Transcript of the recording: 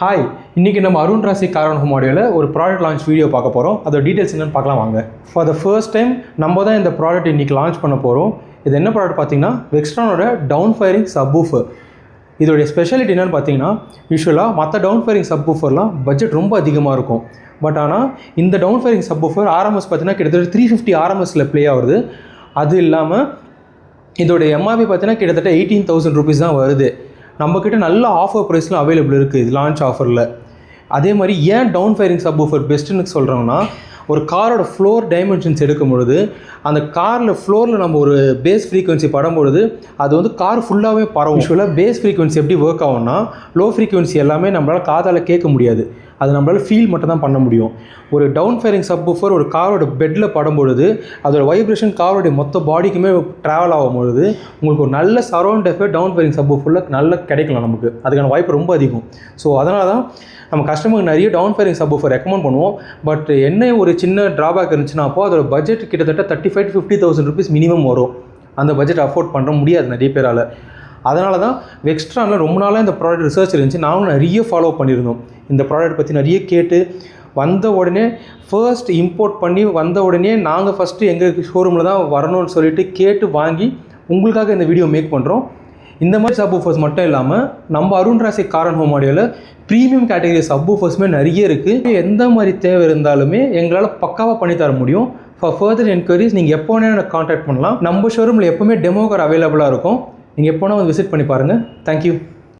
Hi, இன்றைக்கி நம்ம அருண் ராசி காரன் ஹோம் ஆடியோவில் ஒரு ப்ராடக்ட் லான்ச் வீடியோ பார்க்க போகிறோம். அதோட டீட்டெயில்ஸ் என்னென்னு பார்க்கலாம் வாங்க. ஃபார் த ஃபர்ஸ்ட் டைம் நம்ம தான் இந்த ப்ராடக்ட் இன்றைக்கி லான்ச் பண்ண போகிறோம். இது என்ன ப்ராடக்ட் பார்த்தீங்கன்னா வெக்ஸ்ட்ரானோட டவுன் ஃபயரிங் சப்வூஃபர். இதோடைய ஸ்பெஷாலிட்டி என்னென்னு பார்த்தீங்கன்னா, யூஸ்வலாக மற்ற டவுன் ஃபயரிங் சப்வூஃபர்லாம் பட்ஜெட் ரொம்ப அதிகமாக இருக்கும். பட் ஆனால் இந்த டவுன் ஃபயரிங் சப்வூஃபர் ஆர்எம்எஸ் பார்த்தீங்கன்னா கிட்டத்தட்ட 350 ஆர்எம்எஸில் ப்ளே ஆகுது. அது இல்லாமல் இதோடைய எம்ஆர்பி பார்த்தீங்கன்னா கிட்டத்தட்ட 18,000 rupees தான் வருது. நம்மக்கிட்ட நல்ல ஆஃபர் ப்ரைஸ்லாம் அவைலபிள் இருக்குது இது லான்ச் ஆஃபரில். அதே மாதிரி ஏன் டவுன் ஃபயரிங் சப்வூஃபர் பெஸ்ட்டுன்னு சொல்கிறோம்னா, ஒரு காரோட ஃப்ளோர் டைமென்ஷன்ஸ் எடுக்கும் பொழுது அந்த காரில் ஃப்ளோரில் நம்ம ஒரு பேஸ் ஃப்ரீக்வன்சி படும்பொழுது அது வந்து கார் ஃபுல்லாகவே பரவும். யூஸ்வலாக பேஸ் ஃப்ரீக்வன்சி எப்படி ஒர்க் ஆகும்னா, லோ ஃப்ரீக்வன்சி எல்லாமே நம்மளால் காதால் கேட்க முடியாது, அது நம்மளால் ஃபீல் மட்டும் தான் பண்ண முடியும். ஒரு டவுன் ஃபயரிங் சப்வூஃபர் ஒரு காரோட பெட்டில் படும்பொழுது அதோட வைப்ரேஷன் காரோடைய மொத்த பாடிக்குமே ட்ராவல் ஆகும்பொழுது உங்களுக்கு ஒரு நல்ல சரௌண்ட் எஃபெக்ட் டவுன் ஃபயரிங் சப்வூஃபரில் நல்ல கிடைக்கலாம். நமக்கு அதுக்கான வாய்ப்பு ரொம்ப அதிகம். ஸோ அதனால தான் நம்ம கஸ்டமருக்கு நிறைய டவுன் ஃபயரிங் சப்வூஃபர் ரெக்கமெண்ட் பண்ணுவோம். பட் என்ன ஒரு சின்ன ட்ராபேக் இருந்துச்சுன்னா, அப்போ அதோட பட்ஜெட் கிட்டத்தட்ட 35,000 to 50,000 rupees மினிமம் வரும். அந்த பட்ஜெட் அஃபோர்ட் பண்ண முடியாது நிறைய பேரால். அதனால தான் வெக்ஸ்ட்ரானில் ரொம்ப நாளாக இந்த ப்ராடக்ட் ரிசர்ச் இருந்துச்சு. நாங்களும் நிறைய ஃபாலோ பண்ணியிருந்தோம். இந்த ப்ராடக்ட் பற்றி நிறைய கேட்டு வந்த உடனே ஃபர்ஸ்ட் இம்போர்ட் பண்ணி வந்த உடனே நாங்கள் ஃபஸ்ட்டு எங்கள் ஷோரூமில் தான் வரணும்னு சொல்லிட்டு கேட்டு வாங்கி உங்களுக்காக இந்த வீடியோ மேக் பண்ணுறோம். இந்த மாதிரி சப்வூஃபர்ஸ் மட்டும் இல்லாமல் நம்ம அருண் ராசி காரன் ஹோம் ஆடியோவில் ப்ரீமியம் கேட்டகரி சப்வூஃபர்ஸுமே நிறைய இருக்குது. எந்த மாதிரி தேவை இருந்தாலுமே எங்களால் பக்காவாக பண்ணி தர முடியும். ஃபார் ஃபர்தர் என்கொயரிஸ் நீங்கள் எப்போ வேணால் எனக்கு கான்டாக்ட் பண்ணலாம். நம்ம ஷோரூமில் எப்போவுமே டெமோ கார் அவைலபிளாக இருக்கும். நீங்கள் எப்போனா வந்து விசிட் பண்ணி பாருங்கள். தேங்க்யூ.